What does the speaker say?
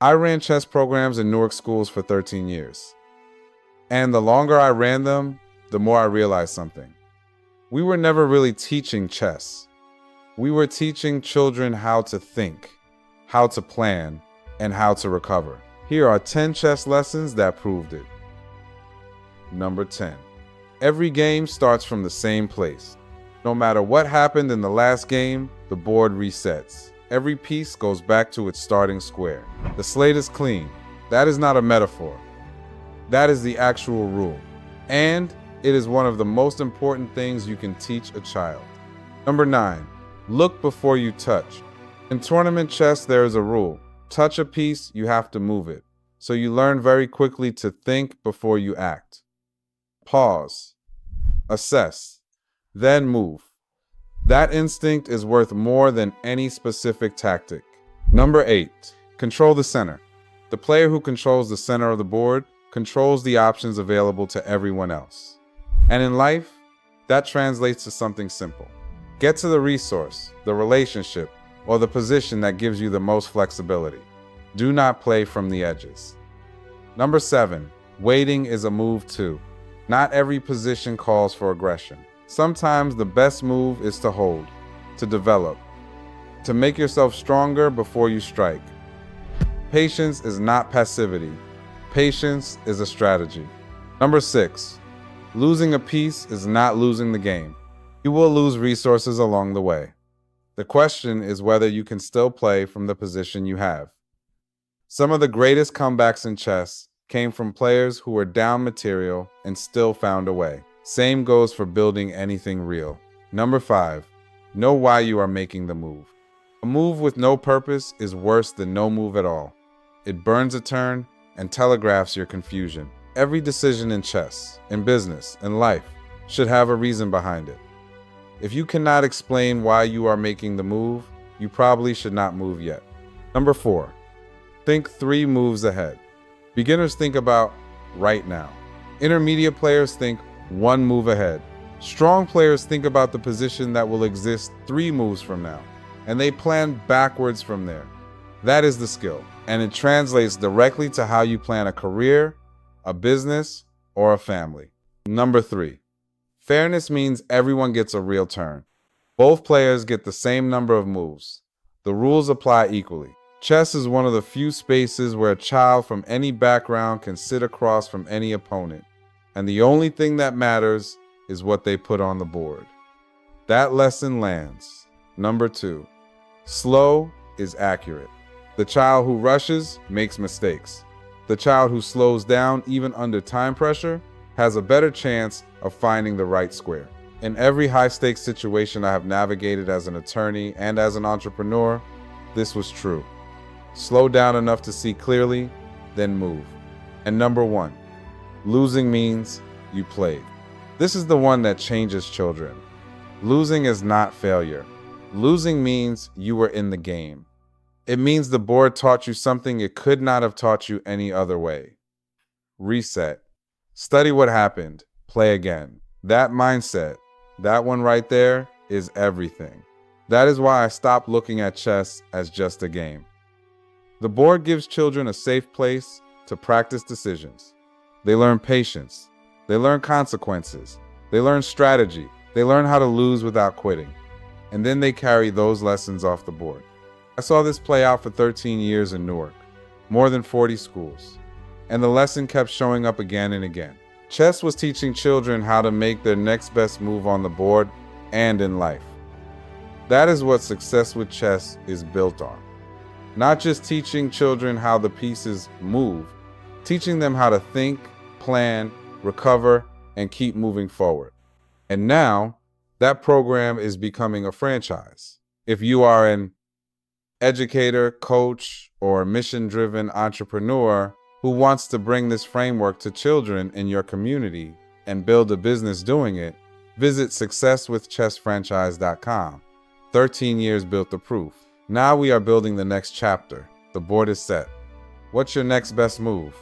I ran chess programs in Newark schools for 13 years. And the longer I ran them, the more I realized something. We were never really teaching chess. We were teaching children how to think, how to plan, and how to recover. Here are 10 chess lessons that proved it. Number 10. Every game starts from the same place. No matter what happened in the last game, the board resets. Every piece goes back to its starting square. The slate is clean. That is not a metaphor. That is the actual rule. And it is one of the most important things you can teach a child. Number 9. Look before you touch. In tournament chess, there is a rule. Touch a piece, you have to move it. So you learn very quickly to think before you act. Pause. Assess. Then move. That instinct is worth more than any specific tactic. Number 8. Control the center. The player who controls the center of the board controls the options available to everyone else. And in life, that translates to something simple. Get to the resource, the relationship, or the position that gives you the most flexibility. Do not play from the edges. Number 7. Waiting is a move too. Not every position calls for aggression. Sometimes the best move is to hold, to develop, to make yourself stronger before you strike. Patience is not passivity. Patience is a strategy. Number 6. Losing a piece is not losing the game. You will lose resources along the way. The question is whether you can still play from the position you have. Some of the greatest comebacks in chess came from players who were down material and still found a way. Same goes for building anything real. Number 5. Know why you are making the move. A move with no purpose is worse than no move at all. It burns a turn and telegraphs your confusion. Every decision in chess, in business, in life should have a reason behind it. If you cannot explain why you are making the move, you probably should not move yet. Number 4. Think 3 moves ahead. Beginners think about right now. Intermediate players think 1 move ahead. Strong players think about the position that will exist 3 moves from now, and they plan backwards from there. That is the skill, and it translates directly to how you plan a career, a business, or a family. Number 3. Fairness means everyone gets a real turn. Both players get the same number of moves. The rules apply equally. Chess is one of the few spaces where a child from any background can sit across from any opponent, and the only thing that matters is what they put on the board. That lesson lands. Number 2. Slow is accurate. The child who rushes makes mistakes. The child who slows down even under time pressure has a better chance of finding the right square. In every high-stakes situation I have navigated as an attorney and as an entrepreneur, this was true. Slow down enough to see clearly, then move. And number 1, losing means you played. This is the one that changes children. Losing is not failure. Losing means you were in the game. It means the board taught you something it could not have taught you any other way. Reset. Study what happened. Play again. That mindset, that one right there, is everything. That is why I stopped looking at chess as just a game. The board gives children a safe place to practice decisions. They learn patience. They learn consequences. They learn strategy. They learn how to lose without quitting. And then they carry those lessons off the board. I saw this play out for 13 years in Newark, more than 40 schools. And the lesson kept showing up again and again. Chess was teaching children how to make their next best move on the board and in life. That is what success with chess is built on. Not just teaching children how the pieces move, teaching them how to think, plan, recover, and keep moving forward. And now, that program is becoming a franchise. If you are an educator, coach, or mission-driven entrepreneur who wants to bring this framework to children in your community and build a business doing it, visit successwithchessfranchise.com. 13 years built the proof. Now we are building the next chapter. The board is set. What's your next best move?